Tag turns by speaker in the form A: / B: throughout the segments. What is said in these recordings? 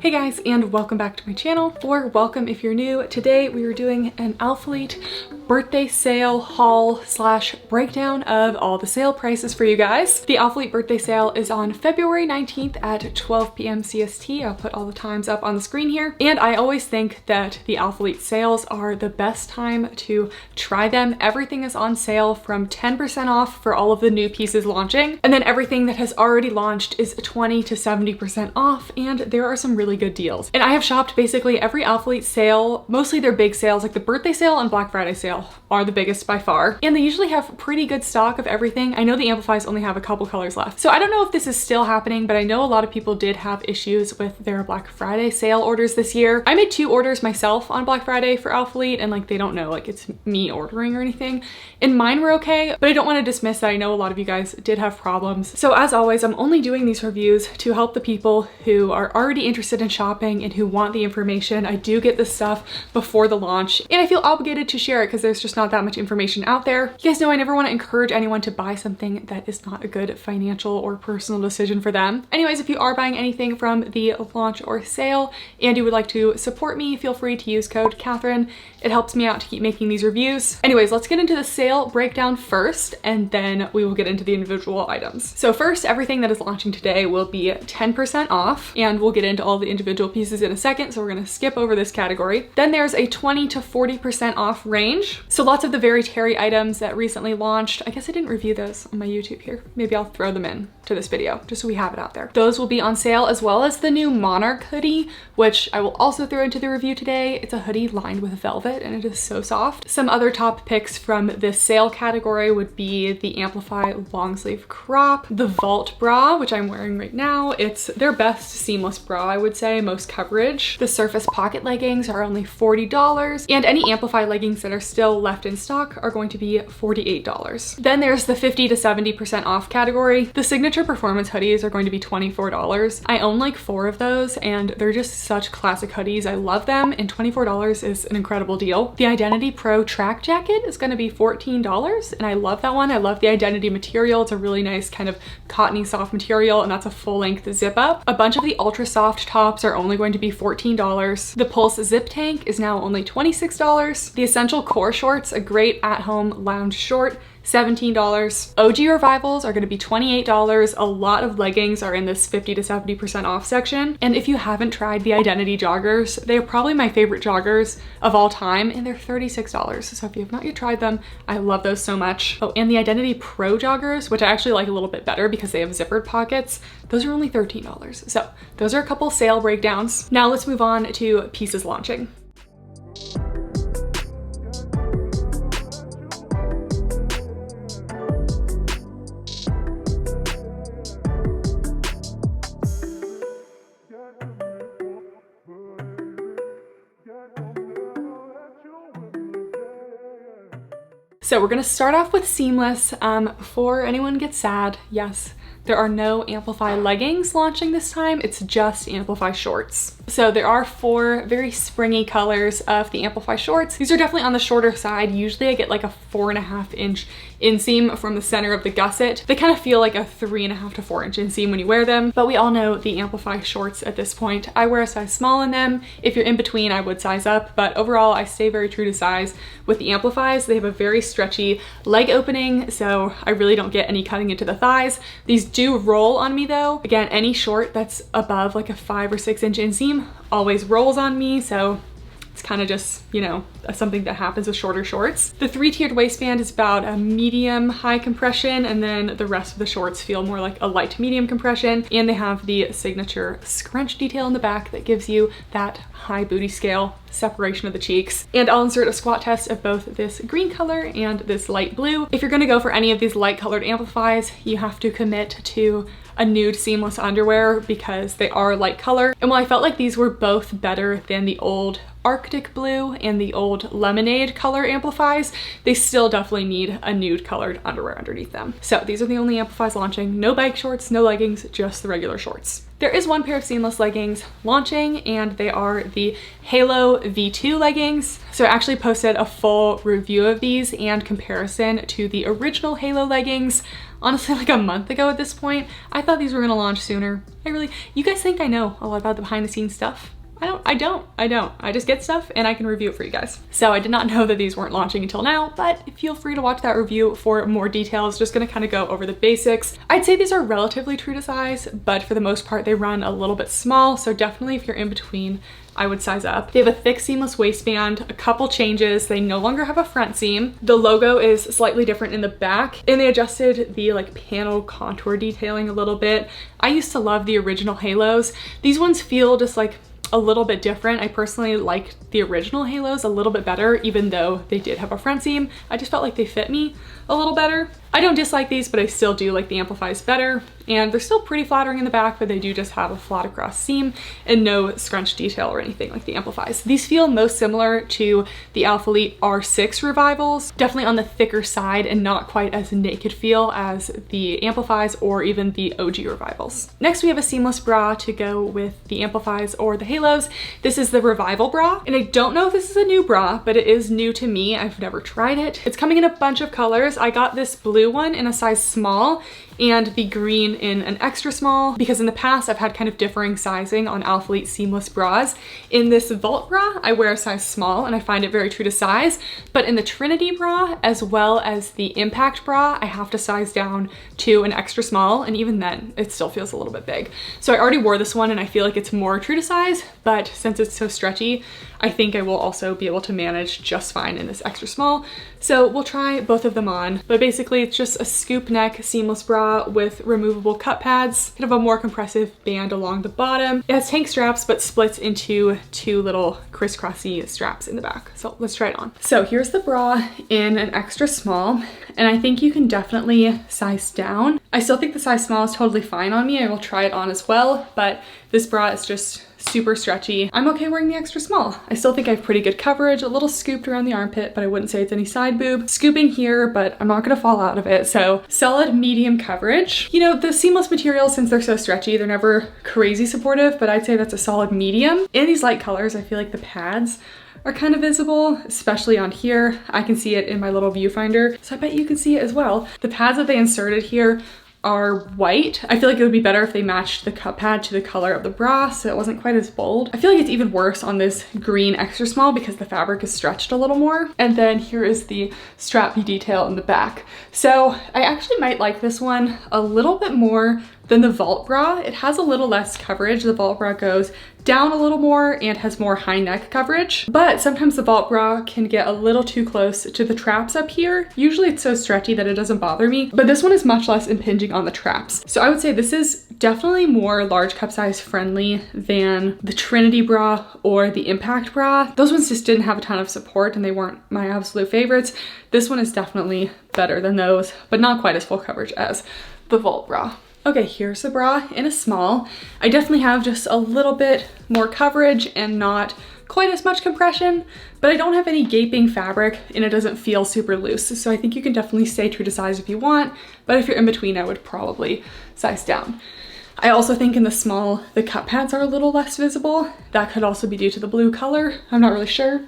A: Hey guys, and welcome back to my channel, or welcome if you're new. Today we are doing an Alphalete birthday sale haul slash breakdown of all the sale prices for you guys. The Alphalete birthday sale is on February 19th at 12 PM CST. I'll put all the times up on the screen here. And I always think that the Alphalete sales are the best time to try them. Everything is on sale from 10% off for all of the new pieces launching. And then everything that has already launched is 20 to 70% off. And there are some really good deals. And I have shopped basically every Alphalete sale, mostly their big sales, like the birthday sale and Black Friday sale are the biggest by far. And they usually have pretty good stock of everything. I know the Amplifys only have a couple colors left. So I don't know if this is still happening, but I know a lot of people did have issues with their Black Friday sale orders this year. I made 2 orders myself on Black Friday for Alphalete, and like they don't know like it's me ordering or anything. And mine were okay, but I don't want to dismiss that I know a lot of you guys did have problems. So as always, I'm only doing these reviews to help the people who are already interested in shopping and who want the information. I do get this stuff before the launch, and I feel obligated to share it because there's just not that much information out there. You guys know I never want to encourage anyone to buy something that is not a good financial or personal decision for them. Anyways, if you are buying anything from the launch or sale and you would like to support me, feel free to use code Kathryn. It helps me out to keep making these reviews. Anyways, let's get into the sale breakdown first, and then we will get into the individual items. So first, everything that is launching today will be 10% off, and we'll get into all the individual pieces in a second, so we're gonna skip over this category. Then there's a 20 to 40% off range. So lots of the very terry items that recently launched. I guess I didn't review those on my YouTube here. Maybe I'll throw them in to this video, just so we have it out there. Those will be on sale, as well as the new Monarch hoodie, which I will also throw into the review today. It's a hoodie lined with velvet, and it is so soft. Some other top picks from this sale category would be the Amplify long sleeve crop, the Vault bra, which I'm wearing right now. It's their best seamless bra, I would say, most coverage. The Surface pocket leggings are only $40, and any Amplify leggings that are still left in stock are going to be $48. Then there's the 50 to 70% off category. The signature performance hoodies are going to be $24. I own like 4 of those, and they're just such classic hoodies. I love them, and $24 is an incredible deal. The Identity Pro track jacket is going to be $14, and I love that one. I love the Identity material. It's a really nice kind of cottony soft material, and that's a full-length zip up. A bunch of the ultra soft tops are only going to be $14. The Pulse zip tank is now only $26. The Essential Core shorts, a great at-home lounge short, $17. OG Revivals are going to be $28. A lot of leggings are in this 50 to 70% off section. And if you haven't tried the Identity joggers, they are probably my favorite joggers of all time, and they're $36. So if you have not yet tried them, I love those so much. Oh, and the Identity Pro joggers, which I actually like a little bit better because they have zippered pockets, those are only $13. So those are a couple sale breakdowns. Now let's move on to pieces launching. So we're gonna start off with seamless. Before anyone gets sad, yes, there are no Amplify leggings launching this time. It's just Amplify shorts. So there are 4 very springy colors of the Amplify shorts. These are definitely on the shorter side. Usually I get like a 4.5 inch inseam from the center of the gusset. They kind of feel like a 3.5 to 4 inch inseam when you wear them, but we all know the Amplify shorts at this point. I wear a size small in them. If you're in between, I would size up, but overall I stay very true to size with the Amplifys. They have a very stretchy leg opening, so I really don't get any cutting into the thighs. These do roll on me though. Again, any short that's above like a 5 or 6 inch inseam always rolls on me, so it's kind of just, you know, something that happens with shorter shorts. The 3-tiered waistband is about a medium high compression, and then the rest of the shorts feel more like a light to medium compression, and they have the signature scrunch detail in the back that gives you that high booty scale separation of the cheeks. And I'll insert a squat test of both this green color and this light blue. If you're gonna go for any of these light colored Amplifys, you have to commit to a nude seamless underwear because they are light color. And while I felt like these were both better than the old Arctic blue and the old lemonade color Amplifys, they still definitely need a nude colored underwear underneath them. So these are the only Amplifys launching. No bike shorts, no leggings, just the regular shorts. There is one pair of seamless leggings launching, and they are the Halo V2 leggings. So I actually posted a full review of these and comparison to the original Halo leggings honestly like a month ago at this point. I thought these were gonna launch sooner. You guys think I know a lot about the behind the scenes stuff? I don't. I just get stuff and I can review it for you guys. So I did not know that these weren't launching until now, but feel free to watch that review for more details. Just gonna kind of go over the basics. I'd say these are relatively true to size, but for the most part, they run a little bit small. So definitely if you're in between, I would size up. They have a thick seamless waistband, a couple changes. They no longer have a front seam. The logo is slightly different in the back, and they adjusted the like panel contour detailing a little bit. I used to love the original halos. These ones feel just like a little bit different. I personally like the original halos a little bit better, even though they did have a front seam. I just felt like they fit me a little better. I don't dislike these, but I still do like the Amplifys better. And they're still pretty flattering in the back, but they do just have a flat across seam and no scrunch detail or anything like the Amplifys. These feel most similar to the Alphalete R6 revivals, definitely on the thicker side and not quite as naked feel as the Amplifys or even the OG revivals. Next, we have a seamless bra to go with the Amplifys or the halos. This is the Revival bra, and I don't know if this is a new bra, but it is new to me. I've never tried it. It's coming in a bunch of colors. I got this blue one in a size small and the green in an extra small, because in the past I've had kind of differing sizing on Alphalete seamless bras. In this Vault bra, I wear a size small and I find it very true to size, but in the Trinity bra, as well as the Impact bra, I have to size down to an extra small, and even then, it still feels a little bit big. So I already wore this one and I feel like it's more true to size, but since it's so stretchy, I think I will also be able to manage just fine in this extra small. So we'll try both of them on, but basically it's just a scoop neck seamless bra with removable cut pads, kind of a more compressive band along the bottom. It has tank straps, but splits into two little crisscrossy straps in the back. So let's try it on. So here's the bra in an extra small, and I think you can definitely size down. I still think the size small is totally fine on me. I will try it on as well, but this bra is just super stretchy. I'm okay wearing the extra small. I still think I have pretty good coverage, a little scooped around the armpit, but I wouldn't say it's any side boob. Scooping here, but I'm not gonna fall out of it. So solid medium coverage. You know, the seamless materials, since they're so stretchy, they're never crazy supportive, but I'd say that's a solid medium. In these light colors, I feel like the pads are kind of visible, especially on here. I can see it in my little viewfinder, so I bet you can see it as well. The pads that they inserted here are white. I feel like it would be better if they matched the cut pad to the color of the bra, so it wasn't quite as bold. I feel like it's even worse on this green extra small because the fabric is stretched a little more. And then here is the strappy detail in the back. So I actually might like this one a little bit more than the Vault bra. It has a little less coverage. The Vault bra goes down a little more and has more high neck coverage, but sometimes the Vault bra can get a little too close to the traps up here. Usually it's so stretchy that it doesn't bother me, but this one is much less impinging on the traps. So I would say this is definitely more large cup size friendly than the Trinity bra or the Impact bra. Those ones just didn't have a ton of support and they weren't my absolute favorites. This one is definitely better than those, but not quite as full coverage as the Vault bra. Okay, here's the bra in a small. I definitely have just a little bit more coverage and not quite as much compression, but I don't have any gaping fabric and it doesn't feel super loose. So I think you can definitely stay true to size if you want, but if you're in between, I would probably size down. I also think in the small, the cut pads are a little less visible. That could also be due to the blue color. I'm not really sure.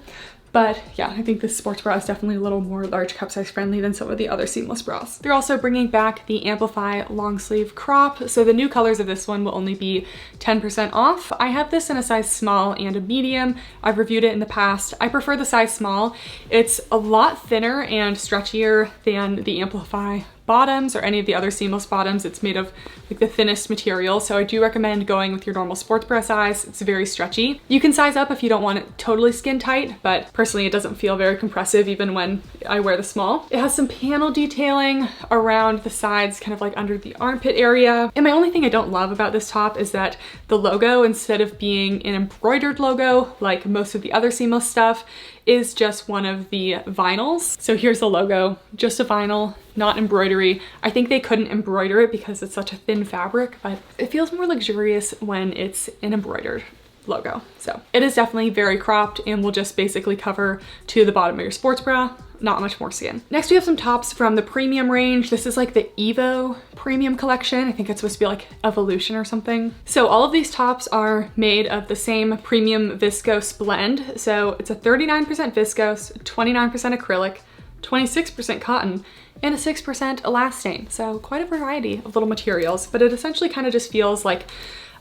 A: But yeah, I think this sports bra is definitely a little more large cup size friendly than some of the other seamless bras. They're also bringing back the Amplify long sleeve crop. So the new colors of this one will only be 10% off. I have this in a size small and a medium. I've reviewed it in the past. I prefer the size small. It's a lot thinner and stretchier than the Amplify bottoms or any of the other seamless bottoms. It's made of like the thinnest material, so I do recommend going with your normal sports bra size. It's very stretchy. You can size up if you don't want it totally skin tight, but personally it doesn't feel very compressive even when I wear the small. It has some panel detailing around the sides, kind of like under the armpit area. And my only thing I don't love about this top is that the logo, instead of being an embroidered logo like most of the other seamless stuff, is just one of the vinyls. So here's the logo, just a vinyl, not embroidery. I think they couldn't embroider it because it's such a thin fabric, but it feels more luxurious when it's an embroidered logo. So it is definitely very cropped and will just basically cover to the bottom of your sports bra, not much more skin. Next we have some tops from the premium range. This is like the Evo premium collection. I think it's supposed to be like Evolution or something. So all of these tops are made of the same premium viscose blend. So it's a 39% viscose, 29% acrylic, 26% cotton, and a 6% elastane. So quite a variety of little materials, but it essentially kind of just feels like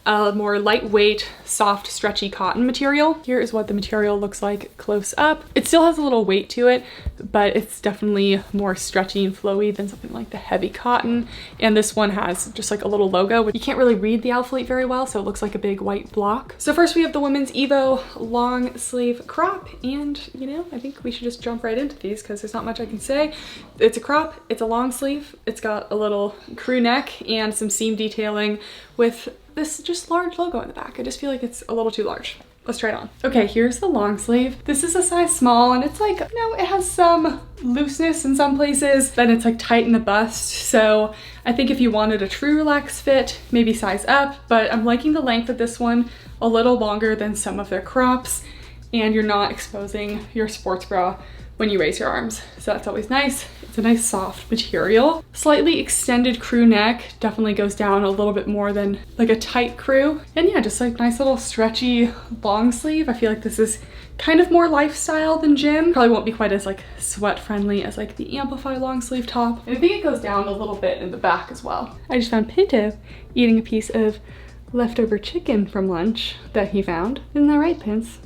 A: a more lightweight, soft, stretchy cotton material. Here is what the material looks like close up. It still has a little weight to it, but it's definitely more stretchy and flowy than something like the heavy cotton. And this one has just like a little logo. You can't really read the Alphalete very well, so it looks like a big white block. So first we have the women's Evo long sleeve crop, and you know, I think we should just jump right into these because there's not much I can say. It's a crop, it's a long sleeve, it's got a little crew neck and some seam detailing with this just large logo in the back. I just feel like it's a little too large. Let's try it on. Okay, here's the long sleeve. This is a size small, and it's like, you know, it has some looseness in some places, then it's like tight in the bust. So I think if you wanted a true relaxed fit, maybe size up, but I'm liking the length of this one, a little longer than some of their crops, and you're not exposing your sports bra when you raise your arms. So that's always nice. It's a nice soft material. Slightly extended crew neck, definitely goes down a little bit more than like a tight crew. And yeah, just like nice little stretchy long sleeve. I feel like this is kind of more lifestyle than gym. Probably won't be quite as like sweat friendly as like the Amplify long sleeve top. And I think it goes down a little bit in the back as well. I just found Pinto eating a piece of leftover chicken from lunch that he found. Isn't that right, Pince?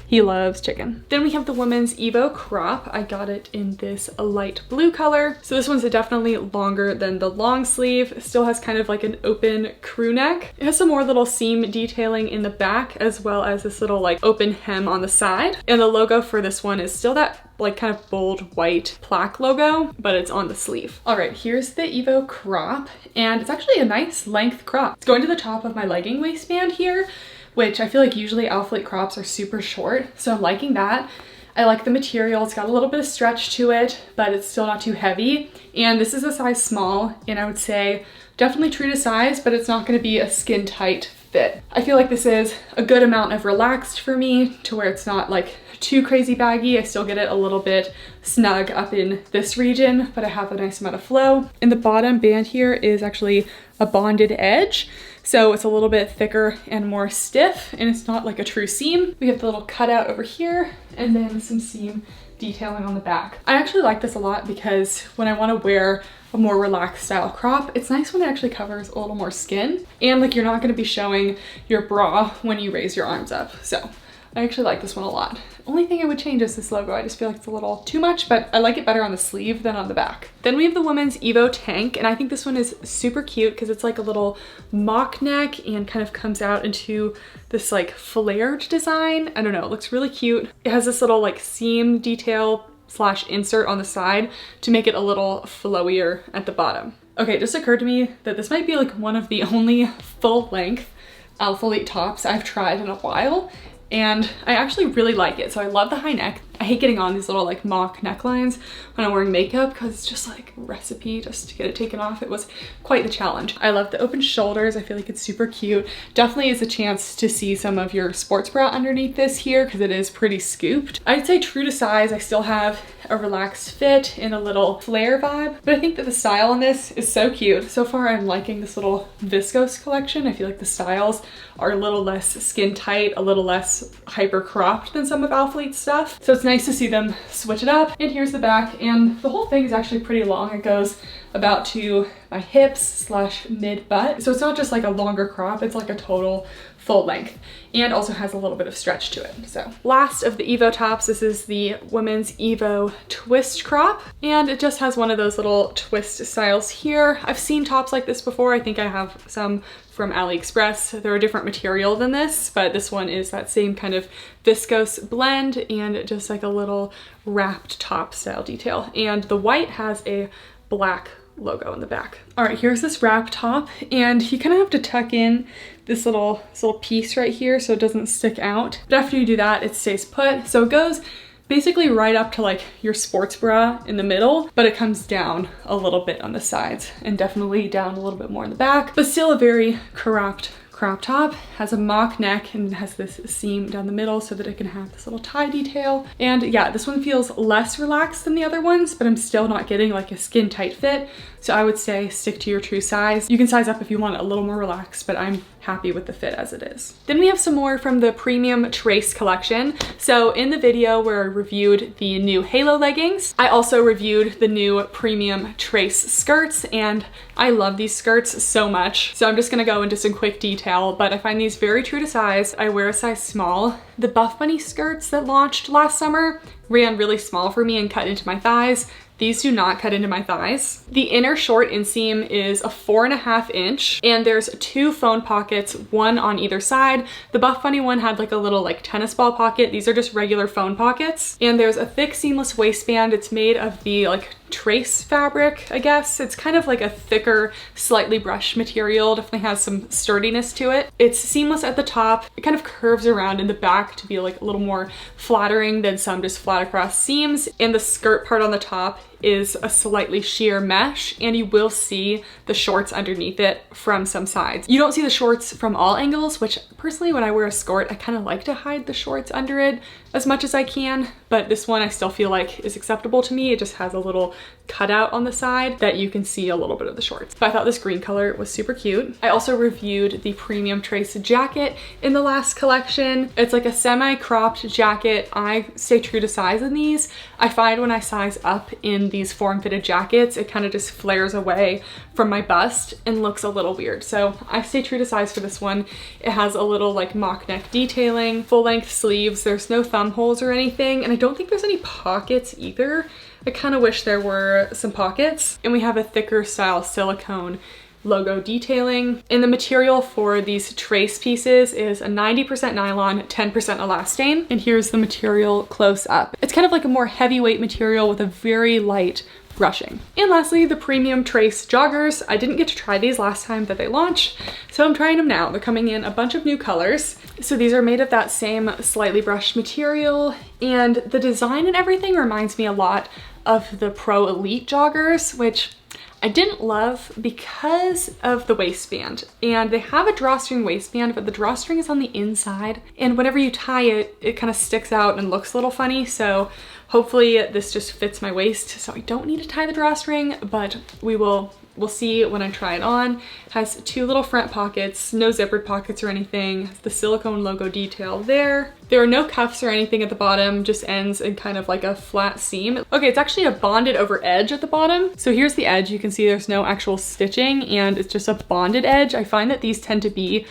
A: He loves chicken. Then we have the women's Evo crop. I got it in this light blue color. So this one's definitely longer than the long sleeve. It still has kind of like an open crew neck. It has some more little seam detailing in the back, as well as this little like open hem on the side. And the logo for this one is still that like kind of bold white plaque logo, but it's on the sleeve. All right, here's the Evo crop, and it's actually a nice length crop. It's going to the top of my legging waistband here, which I feel like usually Alphalete crops are super short. So I'm liking that. I like the material. It's got a little bit of stretch to it, but it's still not too heavy. And this is a size small, and I would say definitely true to size, but it's not gonna be a skin tight fit. I feel like this is a good amount of relaxed for me to where it's not like too crazy baggy. I still get it a little bit snug up in this region, but I have a nice amount of flow. And the bottom band here is actually a bonded edge. So it's a little bit thicker and more stiff, and it's not like a true seam. We have the little cutout over here, and then some seam detailing on the back. I actually like this a lot because when I want to wear a more relaxed style crop, it's nice when it actually covers a little more skin, and like you're not going to be showing your bra when you raise your arms up. So I actually like this one a lot. Only thing I would change is this logo. I just feel like it's a little too much, but I like it better on the sleeve than on the back. Then we have the women's Evo tank, and I think this one is super cute because it's like a little mock neck and kind of comes out into this like flared design. I don't know, it looks really cute. It has this little like seam detail / insert on the side to make it a little flowier at the bottom. Okay, it just occurred to me that this might be like one of the only full length Alphalete tops I've tried in a while, and I actually really like it. So I love the high neck. I hate getting on these little like mock necklines when I'm wearing makeup because it's just like a recipe just to get it taken off. It was quite the challenge. I love the open shoulders. I feel like it's super cute. Definitely is a chance to see some of your sports bra underneath this here because it is pretty scooped. I'd say true to size. I still have a relaxed fit and a little flare vibe, but I think that the style on this is so cute. So far I'm liking this little viscose collection. I feel like the styles are a little less skin tight, a little less hyper cropped than some of Alphalete's stuff. So it's nice to see them switch it up. And here's the back, and the whole thing is actually pretty long. It goes about to my hips / mid butt. So it's not just like a longer crop, it's like a total full length, and also has a little bit of stretch to it. So last of the Evo tops, this is the women's Evo twist crop, and it just has one of those little twist styles here. I've seen tops like this before. I think I have some from AliExpress. They're a different material than this, but this one is that same kind of viscose blend and just like a little wrapped top style detail. And the white has a black logo in the back. All right, here's this wrap top, and you kind of have to tuck in this little piece right here so it doesn't stick out. But after you do that, it stays put. So it goes basically right up to like your sports bra in the middle, but it comes down a little bit on the sides and definitely down a little bit more in the back, but still a very cropped crop top. Has a mock neck and has this seam down the middle so that it can have this little tie detail. And yeah, this one feels less relaxed than the other ones, but I'm still not getting like a skin tight fit. So I would say stick to your true size. You can size up if you want it a little more relaxed, but I'm happy with the fit as it is. Then we have some more from the Premium Trace collection. So in the video where I reviewed the new Halo leggings, I also reviewed the new Premium Trace skirts, and I love these skirts so much. So I'm just gonna go into some quick detail, but I find these very true to size. I wear a size small. The Buff Bunny skirts that launched last summer ran really small for me and cut into my thighs. These do not cut into my thighs. The inner short inseam is a 4.5 inch, and there's 2 phone pockets, one on either side. The Buff Bunny one had like a little like tennis ball pocket. These are just regular phone pockets. And there's a thick seamless waistband. It's made of the like Trace fabric, I guess. It's kind of like a thicker, slightly brushed material. Definitely has some sturdiness to it. It's seamless at the top. It kind of curves around in the back to be like a little more flattering than some just flat across seams. And the skirt part on the top is a slightly sheer mesh, and you will see the shorts underneath it from some sides. You don't see the shorts from all angles, which personally when I wear a skirt, I kind of like to hide the shorts under it as much as I can, but this one I still feel like is acceptable to me. It just has a little cutout on the side that you can see a little bit of the shorts. But I thought this green color was super cute. I also reviewed the Premium Trace jacket in the last collection. It's like a semi-cropped jacket. I stay true to size in these. I find when I size up in these form-fitted jackets, it kind of just flares away from my bust and looks a little weird. So I stay true to size for this one. It has a little like mock neck detailing, full-length sleeves. There's no thumb holes or anything, and I don't think there's any pockets either. I kind of wish there were some pockets. And we have a thicker style silicone logo detailing. And the material for these Trace pieces is a 90% nylon, 10% elastane. And here's the material close up. It's kind of like a more heavyweight material with a very light brushing. And lastly, the Premium Trace joggers. I didn't get to try these last time that they launched, so I'm trying them now. They're coming in a bunch of new colors. So these are made of that same slightly brushed material, and the design and everything reminds me a lot of the Pro Elite joggers, which I didn't love because of the waistband. And they have a drawstring waistband, but the drawstring is on the inside, and whenever you tie it, it kind of sticks out and looks a little funny. So hopefully this just fits my waist, so I don't need to tie the drawstring, but we'll see when I try it on. It has 2 little front pockets, no zippered pockets or anything. The silicone logo detail there. There are no cuffs or anything at the bottom, just ends in kind of like a flat seam. Okay, it's actually a bonded over edge at the bottom. So here's the edge. You can see there's no actual stitching, and it's just a bonded edge. I find that these tend to be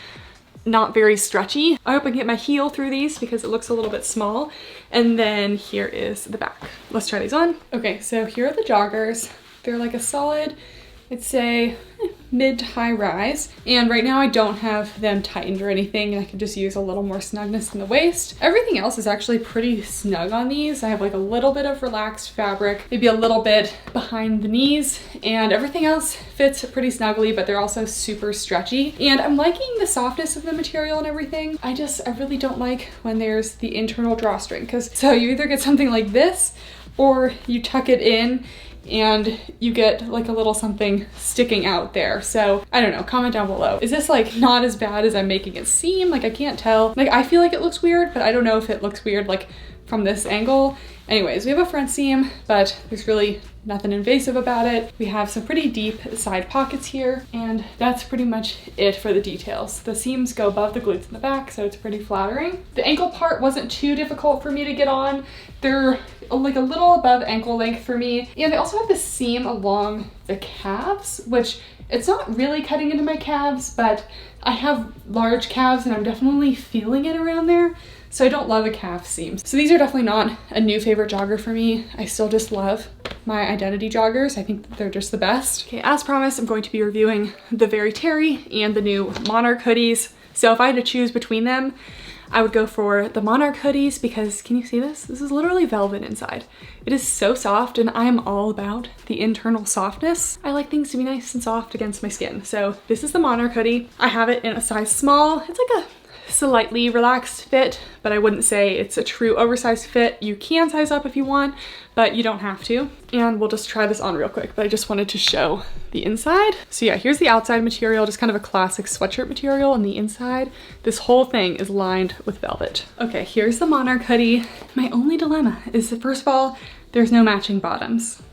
A: not very stretchy. I hope I can get my heel through these because it looks a little bit small. And then here is the back. Let's try these on. Okay, so here are the joggers. They're like a solid, I'd say mid to high rise. And right now I don't have them tightened or anything, and I could just use a little more snugness in the waist. Everything else is actually pretty snug on these. I have like a little bit of relaxed fabric, maybe a little bit behind the knees, and everything else fits pretty snugly, but they're also super stretchy. And I'm liking the softness of the material and everything. I really don't like when there's the internal drawstring, so you either get something like this or you tuck it in and you get like a little something sticking out there. So I don't know, comment down below. Is this like not as bad as I'm making it seem? Like I can't tell. Like I feel like it looks weird, but I don't know if it looks weird like from this angle. Anyways, we have a front seam, but there's really nothing invasive about it. We have some pretty deep side pockets here, and that's pretty much it for the details. The seams go above the glutes in the back, so it's pretty flattering. The ankle part wasn't too difficult for me to get on. They're like a little above ankle length for me. And they also have this seam along the calves, which it's not really cutting into my calves, but I have large calves and I'm definitely feeling it around there. So I don't love a calf seam. So these are definitely not a new favorite jogger for me. I still just love my identity joggers. I think they're just the best. Okay, as promised, I'm going to be reviewing the Very Terry and the new Monarch hoodies. So if I had to choose between them, I would go for the Monarch hoodies because, can you see this? This is literally velvet inside. It is so soft, and I am all about the internal softness. I like things to be nice and soft against my skin. So this is the Monarch hoodie. I have it in a size small. It's like a slightly relaxed fit, but I wouldn't say it's a true oversized fit. You can size up if you want, but you don't have to. And we'll just try this on real quick, but I just wanted to show the inside. So yeah, here's the outside material, just kind of a classic sweatshirt material, and the inside, this whole thing is lined with velvet. Okay, here's the Monarch hoodie. My only dilemma is that, first of all, there's no matching bottoms.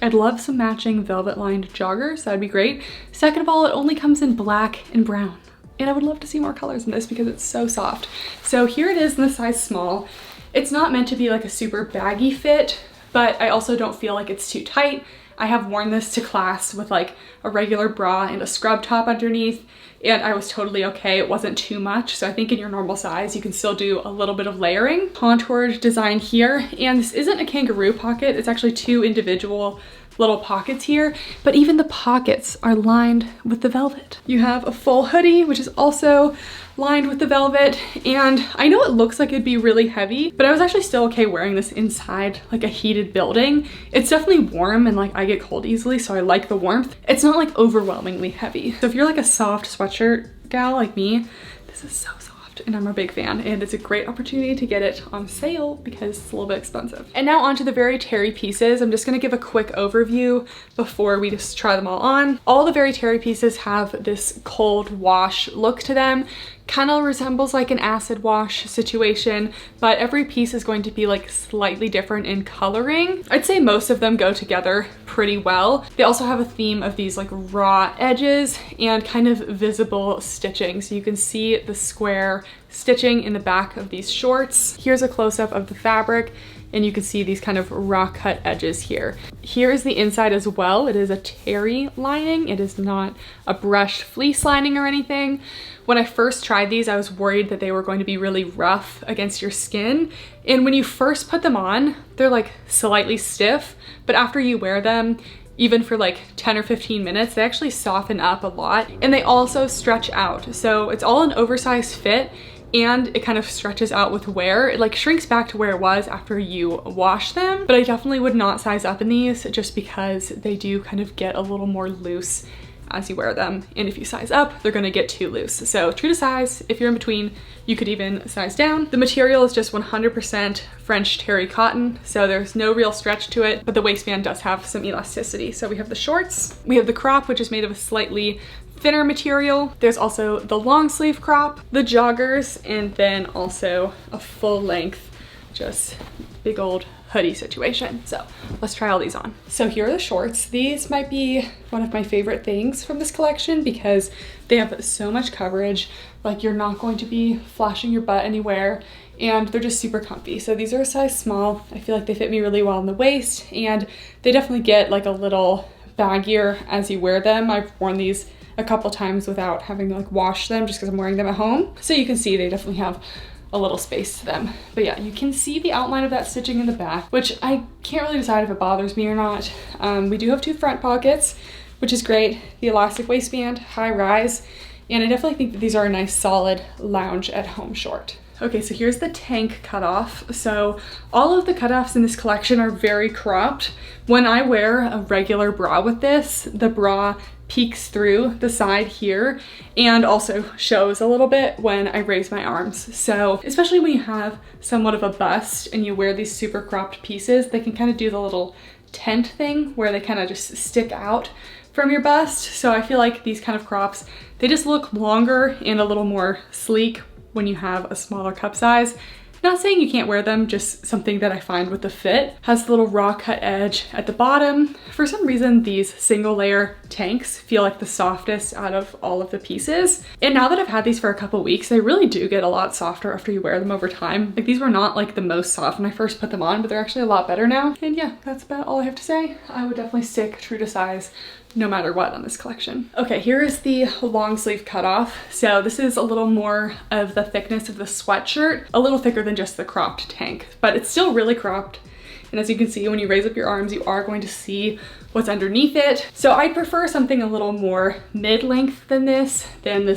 A: I'd love some matching velvet lined joggers, that'd be great. Second of all, it only comes in black and brown. And I would love to see more colors in this because it's so soft. So here it is in the size small. It's not meant to be like a super baggy fit, but I also don't feel like it's too tight. I have worn this to class with like a regular bra and a scrub top underneath, and I was totally okay. It wasn't too much. So I think in your normal size, you can still do a little bit of layering. Contoured design here, and this isn't a kangaroo pocket. It's actually 2 individual little pockets here, but even the pockets are lined with the velvet. You have a full hoodie, which is also lined with the velvet, and I know it looks like it'd be really heavy, but I was actually still okay wearing this inside like a heated building. It's definitely warm, and like I get cold easily, so I like the warmth. It's not like overwhelmingly heavy. So if you're like a soft sweatshirt gal like me, this is so soft. And I'm a big fan, and it's a great opportunity to get it on sale because it's a little bit expensive. And now onto the very terry pieces. I'm just gonna give a quick overview before we just try them all on. All the very terry pieces have this cold wash look to them. Kind of resembles like an acid wash situation, but every piece is going to be like slightly different in coloring. I'd say most of them go together pretty well. They also have a theme of these like raw edges and kind of visible stitching. So you can see the square stitching in the back of these shorts. Here's a close-up of the fabric, and you can see these kind of raw cut edges here. Here is the inside as well. It is a terry lining. It is not a brushed fleece lining or anything. When I first tried these, I was worried that they were going to be really rough against your skin. And when you first put them on, they're like slightly stiff, but after you wear them, even for like 10 or 15 minutes, they actually soften up a lot, and they also stretch out. So it's all an oversized fit, and it kind of stretches out with wear. It like shrinks back to where it was after you wash them, but I definitely would not size up in these just because they do kind of get a little more loose as you wear them. And if you size up, they're gonna get too loose. So true to size. If you're in between, you could even size down. The material is just 100% French terry cotton, so there's no real stretch to it, but the waistband does have some elasticity. So we have the shorts, we have the crop, which is made of a slightly thinner material. There's also the long sleeve crop, the joggers, and then also a full length, just big old hoodie situation. So let's try all these on. So here are the shorts. These might be one of my favorite things from this collection because they have so much coverage. Like you're not going to be flashing your butt anywhere, and they're just super comfy. So these are a size small. I feel like they fit me really well in the waist, and they definitely get like a little baggier as you wear them. I've worn these a couple times without having to like wash them just because I'm wearing them at home. So you can see they definitely have a little space to them. But yeah, you can see the outline of that stitching in the back, which I can't really decide if it bothers me or not. We do have 2 front pockets, which is great. The elastic waistband, high rise, and I definitely think that these are a nice solid lounge at home short. Okay, so here's the tank cutoff. So all of the cutoffs in this collection are very cropped. When I wear a regular bra with this, the bra peeks through the side here and also shows a little bit when I raise my arms. So especially when you have somewhat of a bust and you wear these super cropped pieces, they can kind of do the little tent thing where they kind of just stick out from your bust. So I feel like these kind of crops, they just look longer and a little more sleek when you have a smaller cup size. Not saying you can't wear them, just something that I find with the fit. Has the little raw cut edge at the bottom. For some reason, these single layer tanks feel like the softest out of all of the pieces. And now that I've had these for a couple weeks, they really do get a lot softer after you wear them over time. Like these were not like the most soft when I first put them on, but they're actually a lot better now. And yeah, that's about all I have to say. I would definitely stick true to size no matter what on this collection. Okay, here is the long sleeve cutoff. So this is a little more of the thickness of the sweatshirt, a little thicker than just the cropped tank, but it's still really cropped. And as you can see, when you raise up your arms, you are going to see what's underneath it. So I'd prefer something a little more mid-length than this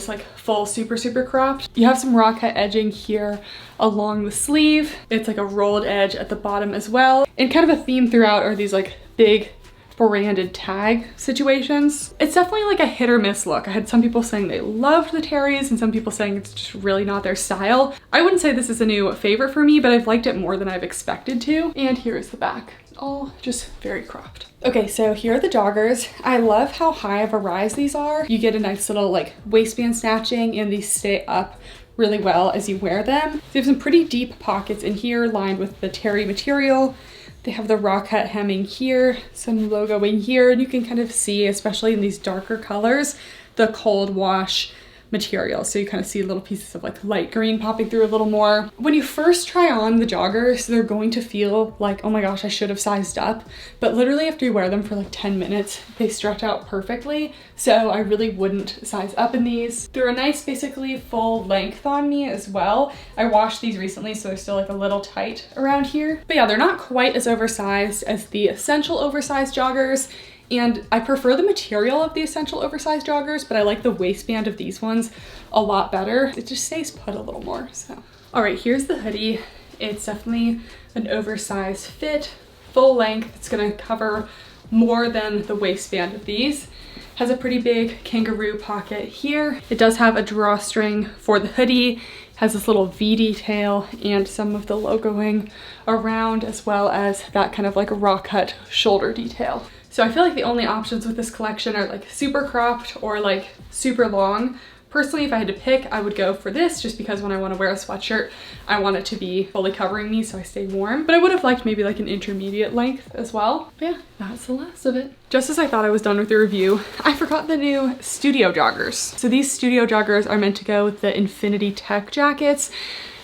A: like full super cropped. You have some raw cut edging here along the sleeve. It's like a rolled edge at the bottom as well. And kind of a theme throughout are these like big branded tag situations. It's definitely like a hit or miss look. I had some people saying they loved the terries and some people saying it's just really not their style. I wouldn't say this is a new favorite for me, but I've liked it more than I've expected to. And here is the back, all just very cropped. Okay, so here are the joggers. I love how high of a rise these are. You get a nice little like waistband snatching, and these stay up really well as you wear them. They have some pretty deep pockets in here lined with the terry material. They have the raw cut hemming here, some logoing here, and you can kind of see, especially in these darker colors, the cold wash material. So you kind of see little pieces of like light green popping through a little more. When you first try on the joggers, they're going to feel like, oh my gosh, I should have sized up. But literally after you wear them for like 10 minutes, they stretch out perfectly. So I really wouldn't size up in these. They're a nice, basically full length on me as well. I washed these recently, so they're still like a little tight around here. But yeah, they're not quite as oversized as the Essential oversized joggers. And I prefer the material of the Essential oversized joggers, but I like the waistband of these ones a lot better. It just stays put a little more, so. All right, here's the hoodie. It's definitely an oversized fit, full length. It's gonna cover more than the waistband of these. Has a pretty big kangaroo pocket here. It does have a drawstring for the hoodie. Has this little V detail and some of the logoing around, as well as that kind of like raw cut shoulder detail. So I feel like the only options with this collection are like super cropped or like super long. Personally, if I had to pick, I would go for this just because when I want to wear a sweatshirt, I want it to be fully covering me so I stay warm. But I would have liked maybe like an intermediate length as well. But yeah, that's the last of it. Just as I thought I was done with the review, I forgot the new studio joggers. So these studio joggers are meant to go with the Infinity Tech jackets.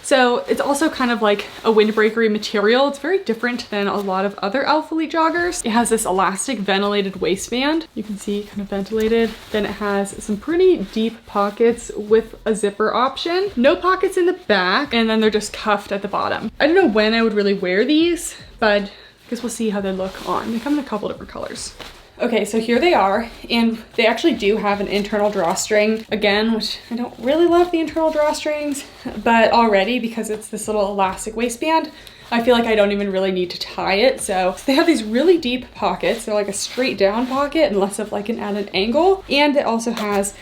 A: So it's also kind of like a windbreakery material. It's very different than a lot of other Alphalete joggers. It has this elastic ventilated waistband. You can see kind of ventilated. Then it has some pretty deep pockets with a zipper option. No pockets in the back, and then they're just cuffed at the bottom. I don't know when I would really wear these, but I guess we'll see how they look on. They come in a couple different colors. Okay, so here they are, and they actually do have an internal drawstring again, which I don't really love the internal drawstrings, but already because it's this little elastic waistband, I feel like I don't even really need to tie it. So they have these really deep pockets. They're like a straight down pocket and less of like an at an angle. And it also has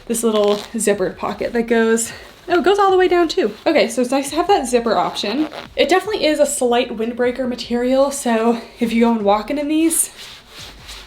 A: this little zippered pocket that goes, oh, it goes all the way down too. Okay, so it's nice to have that zipper option. It definitely is a slight windbreaker material. So if you go and walking in these,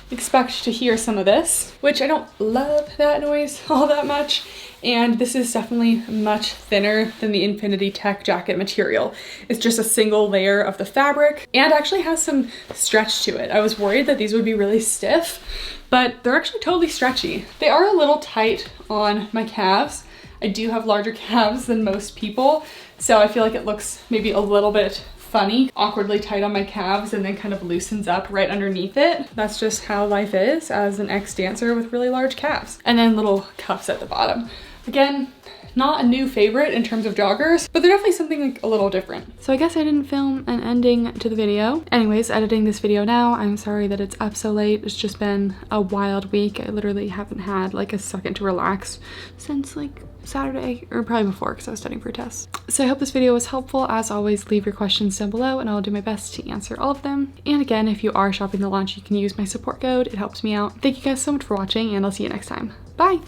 A: expect to hear some of this, which I don't love that noise all that much. And this is definitely much thinner than the Infinity Tech jacket material. It's just a single layer of the fabric and actually has some stretch to it. I was worried that these would be really stiff, but they're actually totally stretchy. They are a little tight on my calves. I do have larger calves than most people, so I feel like it looks maybe a little bit funny, awkwardly tight on my calves, and then kind of loosens up right underneath it. That's just how life is as an ex-dancer with really large calves. And then little cuffs at the bottom. Again, not a new favorite in terms of joggers, but they're definitely something like a little different. So I guess I didn't film an ending to the video. Anyways, editing this video now. I'm sorry that it's up so late. It's just been a wild week. I literally haven't had like a second to relax since like Saturday, or probably before because I was studying for a test. So I hope this video was helpful. As always, leave your questions down below and I'll do my best to answer all of them. And again, if you are shopping the launch, you can use my support code. It helps me out. Thank you guys so much for watching, and I'll see you next time. Bye!